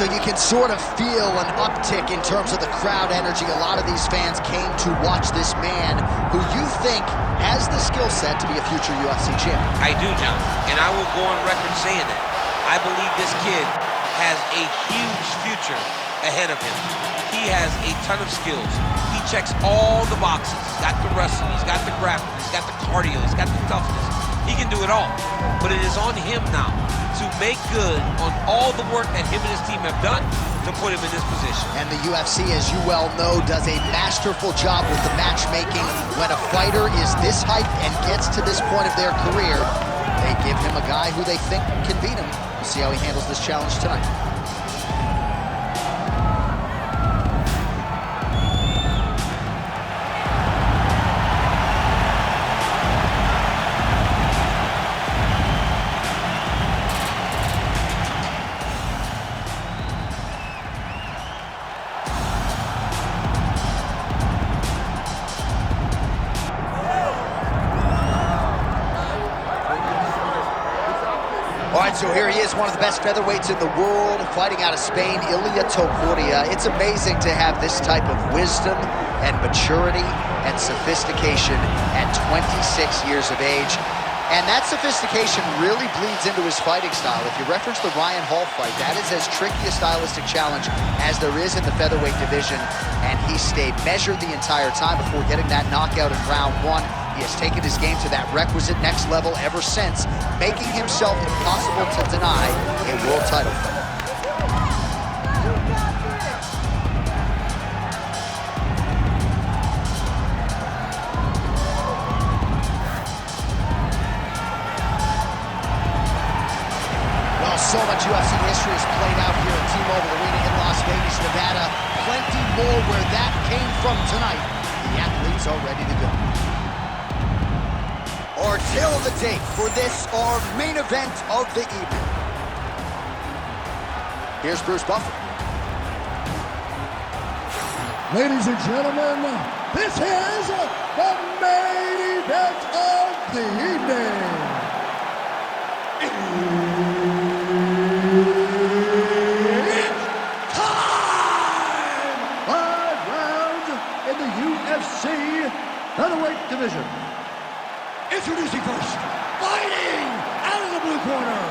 So you can sort of feel an uptick in terms of the crowd energy. A lot of these fans came to watch this man who you think has the skill set to be a future UFC champion. I do, John, and I will go on record saying that. I believe this kid has a huge future ahead of him. He has a ton of skills. He checks all the boxes. He's got the wrestling, he's got the grappling, he's got the cardio, he's got the toughness. He can do it all. But it is on him now to make good on all the work that him and his team have done to put him in this position. And the UFC, as you well know, does a masterful job with the matchmaking. When a fighter is this hyped and gets to this point of their career, they give him a guy who they think can beat him. We'll see how he handles this challenge tonight. All right, so here he is, one of the best featherweights in the world, fighting out of Spain, Ilia Topuria. It's amazing to have this type of wisdom and maturity and sophistication at 26 years of age. And that sophistication really bleeds into his fighting style. If you reference the Ryan Hall fight, that is as tricky a stylistic challenge as there is in the featherweight division. And he stayed measured the entire time before getting that knockout in round one. He has taken his game to that requisite next level ever since, making himself impossible to deny a world title fight. Well, so much UFC history has played out here at T-Mobile Arena in Las Vegas, Nevada. Plenty more where that came from tonight. The athletes are ready to go. Our tale of the tape for this, our main event of the evening. Here's Bruce Buffer. Ladies and gentlemen, this is the main event of the evening. It's time! 5 rounds in the UFC featherweight division. Introducing first, fighting out of the blue corner,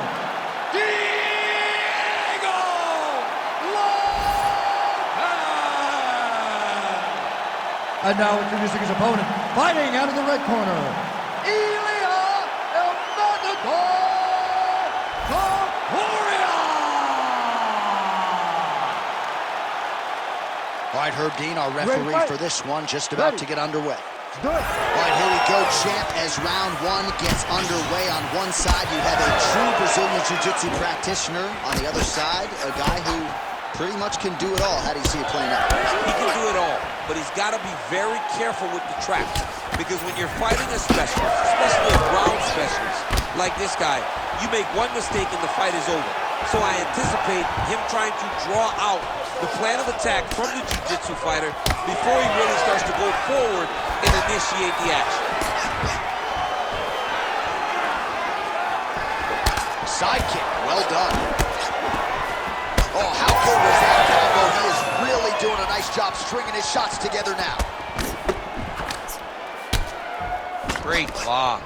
Diego Lopes! And now introducing his opponent, fighting out of the red corner, Ilia Topuria! All right, Herb Dean, our referee for this one, just about to get underway. All right, here we go, champ, as round one gets underway. On one side, you have a true Brazilian Jiu-Jitsu practitioner. On the other side, a guy who pretty much can do it all. How do you see it playing out? He can do it all, but he's got to be very careful with the traps, because when you're fighting a specialist, especially a ground specialist like this guy, you make one mistake and the fight is over. So I anticipate him trying to draw out the plan of attack from the Jiu-Jitsu fighter before he really starts to go forward and initiate the action. Side kick, well done. Oh, how good was that combo? He is really doing a nice job stringing his shots together now. Great block.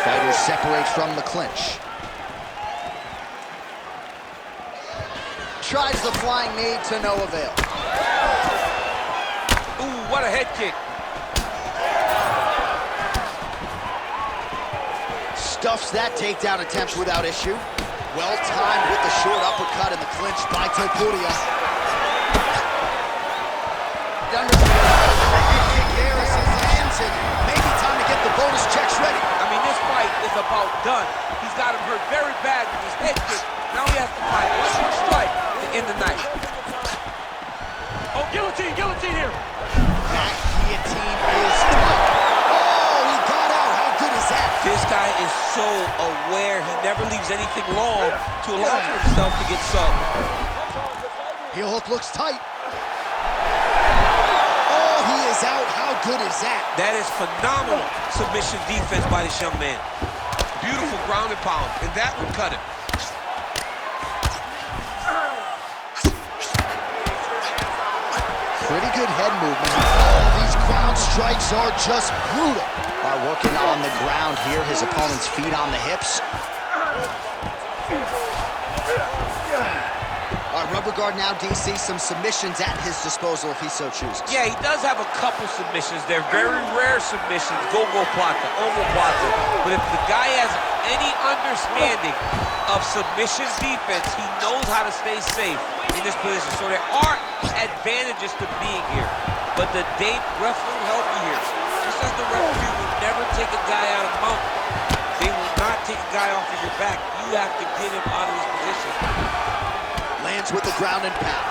Fighters separate from the clinch. Tries the flying knee to no avail. Ooh, what a head kick. Stuffs that takedown attempt without issue. Well timed with the short uppercut in the clinch by Topuria. There as he lands it. Maybe time to get the bonus checks ready. I mean, this fight is about done. He's got him hurt very bad with his head kick. Now he has to find one more strike to end the night. Oh, guillotine, guillotine here. That guillotine is tight. Oh, he got out. How good is that? This guy is so aware. He never leaves anything long to allow for himself to get subbed. Heel hook looks tight. Oh, he is out. How good is that? That is phenomenal submission defense by this young man. Beautiful ground and pound, and that would cut him. Pretty good head movement. Oh, these ground strikes are just brutal. Working on the ground here, his opponent's feet on the hips. Rubber guard now, DC, some submissions at his disposal if he so chooses. Yeah, he does have a couple submissions. They're very rare submissions, go-go plata, omoplata. But if the guy has any understanding of submission defense, he knows how to stay safe in this position. So there are advantages to being here. But the ref will help you here. Just as the referee will never take a guy out of mount, they will not take a guy off of your back. You have to get him out of his position. Lands with the ground and pound.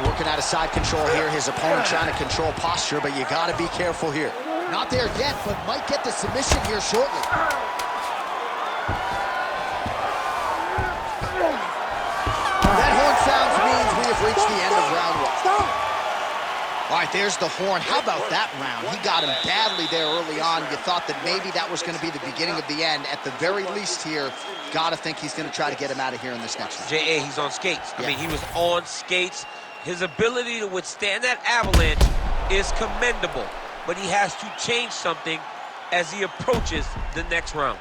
Working out of side control here. His opponent trying to control posture, but you got to be careful here. Not there yet, but might get the submission here shortly. That horn sounds means we have reached the end of round one. All right, there's the horn. How about that round? He got him badly there early on. You thought that maybe that was going to be the beginning of the end. At the very least here, got to think he's going to try to get him out of here in this next one. J.A., he's on skates. I mean, he was on skates. His ability to withstand that avalanche is commendable, but he has to change something as he approaches the next round.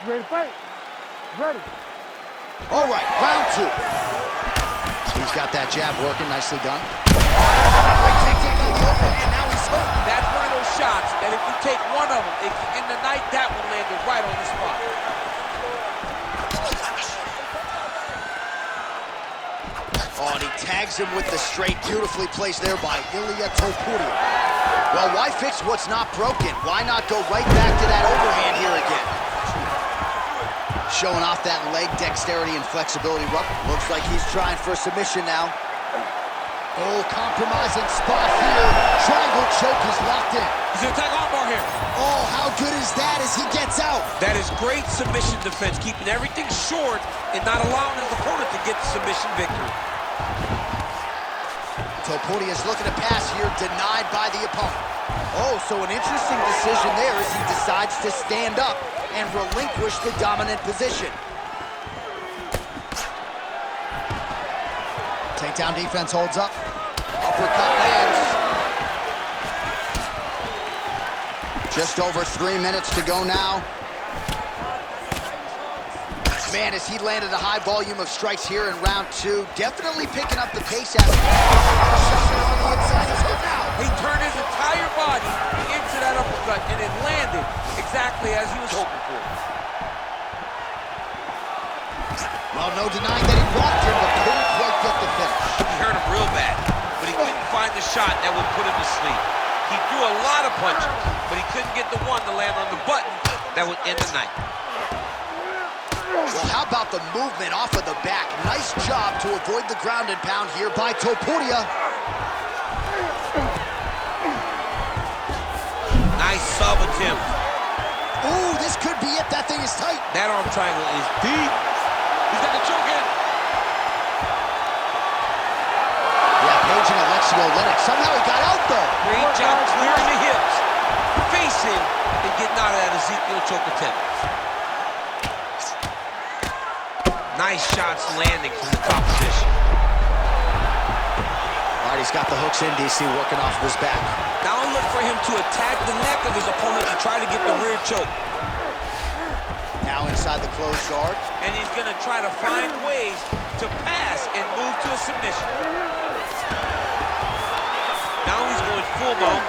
Ready to fight? Ready. All right, round two. He's got that jab working, nicely done. And now he's hurt. That's one of those shots that if you take one of them, in the night, that one landed right on the spot. Oh, and he tags him with the straight, beautifully placed there by Ilia Topuria. Well, why fix what's not broken? Why not go right back to that overhand here again? Showing off that leg dexterity and flexibility. Looks like he's trying for a submission now. Oh, compromising spot here. Triangle choke is locked in. He's gonna attack armbar here. Oh, how good is that as he gets out? That is great submission defense, keeping everything short and not allowing his opponent to get the submission victory. Topuria is looking to pass here, denied by the opponent. Oh, so an interesting decision there as he decides to stand up and relinquish the dominant position. Takedown defense holds up. Uppercut lands. Just over 3 minutes to go now. Man, as he landed a high volume of strikes here in round two, definitely picking up the pace after on the inside. He turned his entire body into that uppercut, and it landed exactly as he was hoping for. Well, no denying that he blocked him, but couldn't quite get the finish. He hurt him real bad, but he couldn't find the shot that would put him to sleep. He threw a lot of punches, but he couldn't get the one to land on the button that would end the night. Well, how about the movement off of the back? Nice job to avoid the ground and pound here by Topuria. Nice sub attempt. Ooh, this could be it. That thing is tight. That arm triangle is deep. He's got the choke in. Yeah, Page and Alexio Lennox. Somehow he got out, though. Great job clearing the hips, facing, and getting out of that Ezekiel choke attempt. Nice shots landing from the top position. All right, he's got the hooks in, DC, working off of his back. Now look for him to attack the neck of his opponent to try to get the rear choke. Now inside the closed guard. And he's going to try to find ways to pass and move to a submission. Now he's going full mount.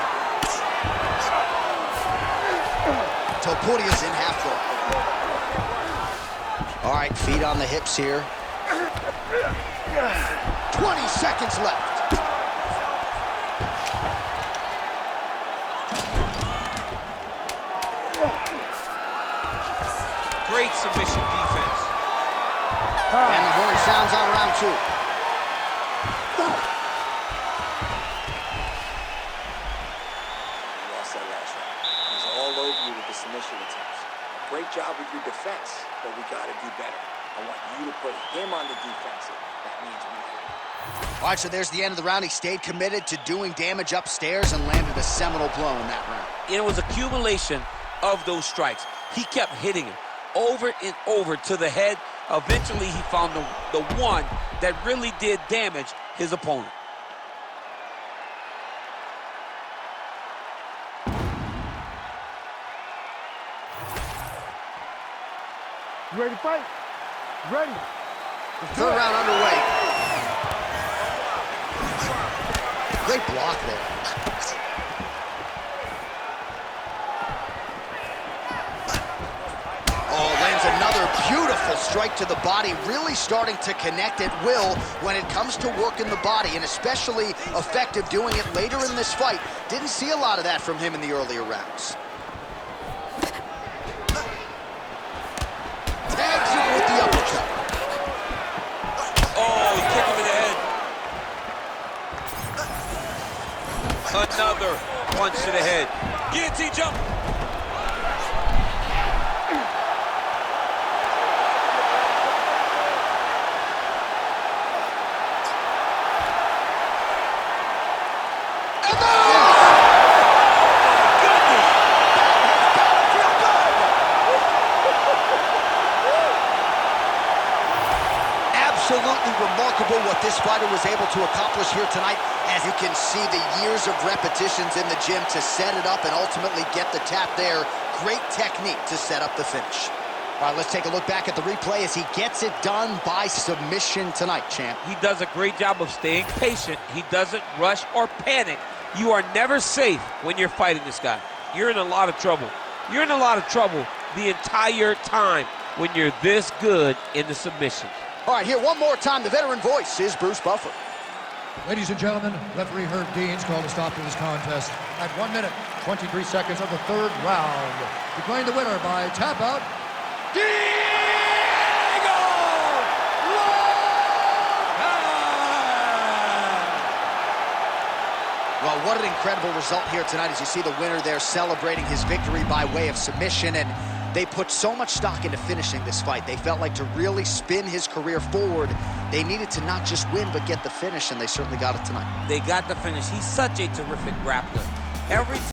Topuria's in half guard. All right, feet on the hips here. 20 seconds left. Great submission defense. And the horn sounds on round two. You lost that last round. He's all over you with the submission attempts. Great job with your defense, but we got to do better. I want you to put him on the defensive. That means we win. All right, so there's the end of the round. He stayed committed to doing damage upstairs and landed a seminal blow in that round. It was accumulation of those strikes. He kept hitting him over and over to the head. Eventually, he found the one that really did damage his opponent. You ready to fight? Ready. Third round underway. Great block there. Oh, lands another beautiful strike to the body, really starting to connect at will when it comes to working the body, and especially effective doing it later in this fight. Didn't see a lot of that from him in the earlier rounds. Tags him with the uppercut. Oh, he kicked him in the head. Another punch to the head. Guillotine jump. Absolutely remarkable what this fighter was able to accomplish here tonight. As you can see, the years of repetitions in the gym to set it up and ultimately get the tap there. Great technique to set up the finish. All right, let's take a look back at the replay as he gets it done by submission tonight, champ. He does a great job of staying patient. He doesn't rush or panic. You are never safe when you're fighting this guy. You're in a lot of trouble. You're in a lot of trouble the entire time when you're this good in the submission. All right, here one more time, the veteran voice is Bruce Buffer. Ladies and gentlemen, referee Herb Dean's called a stop to this contest at 1 minute, 23 seconds of the third round. Declaring the winner by tap out, Diego Lopes! Well, what an incredible result here tonight as you see the winner there celebrating his victory by way of submission, and they put so much stock into finishing this fight. They felt like to really spin his career forward, they needed to not just win, but get the finish, and they certainly got it tonight. They got the finish. He's such a terrific grappler. Every